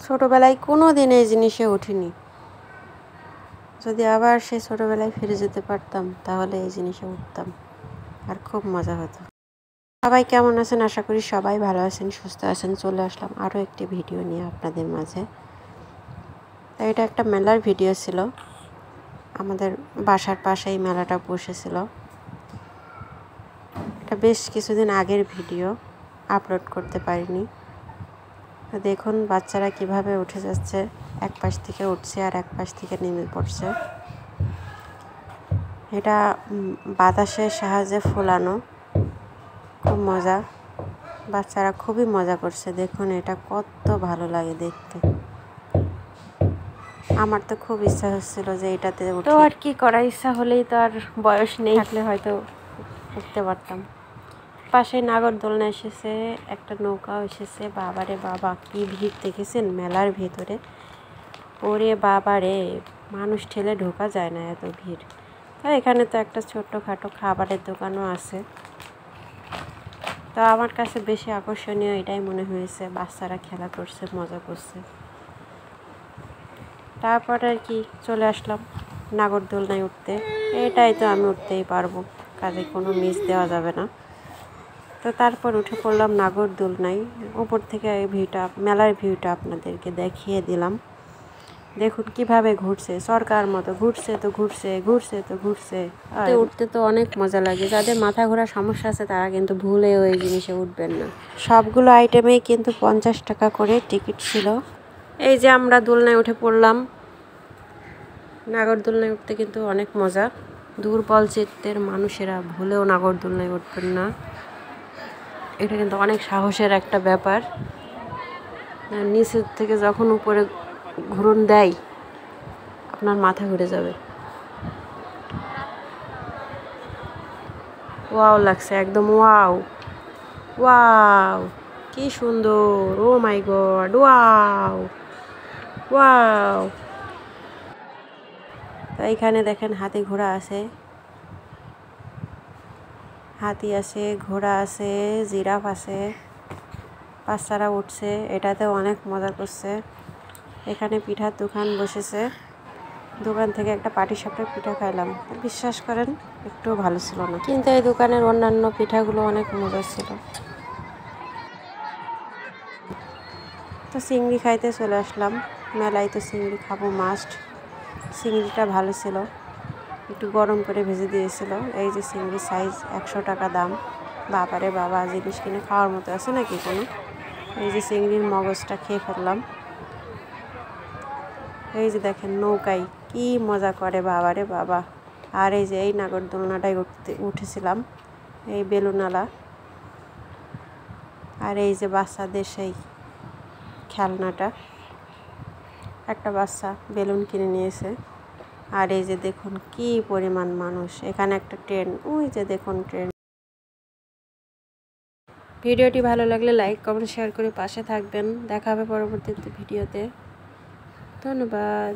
ছোটোবেলায় কোনো দিন এই জিনিসে উঠিনি। যদি আবার সেই ছোটোবেলায় ফিরে যেতে পারতাম তাহলে এই জিনিসে উঠতাম, আর খুব মজা হতো। সবাই কেমন আছেন? আশা করি সবাই ভালো আছেন, সুস্থ আছেন। চলে আসলাম আরও একটি ভিডিও নিয়ে আপনাদের মাঝে। তো এটা একটা মেলার ভিডিও ছিল, আমাদের বাসার পাশেই মেলাটা বসেছিল। এটা বেশ কিছুদিন আগের ভিডিও, আপলোড করতে পারিনি। তো দেখুন বাচ্চারা কিভাবে উঠে যাচ্ছে, এক পাশ থেকে উঠছে আর এক পাশ থেকে নেমে পড়ছে। এটা বাতাসের সাহায্যে ফোলানো, খুব মজা। বাচ্চারা খুবই মজা করছে। দেখুন এটা কত ভালো লাগে দেখতে। আমার তো খুব ইচ্ছা হচ্ছিল যে এটাতে উঠে, তো আর কি করা, ইচ্ছা হলেই তো আর বয়স নেই, থাকলে হয়তো উঠতে পারতাম। পাশে নাগরদোলনা এসেছে, একটা নৌকাও এসেছে। বাবারে বাবা, কি ভিড় দেখেছেন মেলার ভেতরে! ওরে বাবারে, মানুষ ঠেলে ঢোকা যায় না, এত ভিড়। তো এখানে তো একটা ছোট্টখাটো খাবারের দোকানও আছে। তো আমার কাছে বেশি আকর্ষণীয় এটাই মনে হয়েছে, বাচ্চারা খেলা করছে, মজা করছে। তারপর আর কি চলে আসলাম নাগরদোলনায় উঠতে। এটাই তো আমি উঠতেই পারবো, কাজে কোনো মিস দেওয়া যাবে না। তো তারপর উঠে পড়লাম নাগরদোলনায়। উপর থেকে এই ভিউটা, মেলার ভিউটা আপনাদেরকে দেখিয়ে দিলাম। দেখুন কিভাবে ঘুরছে, সরকার মতো ঘুরছে তো ঘুরছে, ঘুরছে তো ঘুরছে। আর উঠতে তো অনেক মজা লাগে। যাদের মাথা ঘোরার সমস্যা আছে তারা কিন্তু ভুলেও এই জিনিসে উঠবেন না। সবগুলো আইটেমেই কিন্তু 50 টাকা করে টিকিট ছিল। এই যে আমরা দোলনায় উঠে পড়লাম। নাগরদোলনায় উঠতে কিন্তু অনেক মজা। দুর্বল চিত্তের মানুষেরা ভুলেও নাগরদোলনায় উঠবেন না। এটা কিন্তু অনেক সাহসের একটা ব্যাপার। নিচের থেকে যখন উপরে ঘুরন দেয়, আপনার মাথা ঘুরে যাবে। ওয়াও লাগছে, একদম ওয়াও ওয়াও, কি সুন্দর! ও মাই গড, ওয়াও ওয়াও। তো এইখানে দেখেন হাতি ঘোড়া আছে, হাতি আছে, ঘোড়া আছে, জিরাফ আছে। বাচ্চারা উঠছে, এটাতে অনেক মজা করছে। এখানে পিঠার দোকান বসেছে, দোকান থেকে একটা পাটিসাপটার পিঠা খাইলাম। বিশ্বাস করেন একটু ভালো ছিল না, কিন্তু এই দোকানের অন্যান্য পিঠাগুলো অনেক মজা ছিল। তো চিংড়ি খাইতে চলে আসলাম। মেলায় তো চিংড়ি খাবো মাস্ট। চিংড়িটা ভালো ছিল, একটু গরম করে ভেজে দিয়েছিল। এই যে চিংড়ির সাইজ 100 টাকা দাম। বাবারে বাবা, জিনিস কিনে খাওয়ার মতো আছে নাকি কোনো? এই যে চিংড়ির মগজটা খেয়ে ফেললাম। এই যে দেখেন নৌকায় কি মজা করে, বাবারে বাবা। আর এই যে এই নাগরদোলনাটায় উঠেছিলাম, এই বেলুনালা। আর এই যে বাচ্চাদের সেই খেলনাটা, একটা বাচ্চা বেলুন কিনে নিয়েছে। আর এই যে দেখুন কি পরিমাণ মানুষ। এখানে একটা ট্রেন, ওই যে দেখুন ট্রেন। ভিডিওটি ভালো লাগলে লাইক, কমেন্ট, শেয়ার করে পাশে থাকবেন। দেখা হবে পরবর্তী ভিডিওতে। ধন্যবাদ।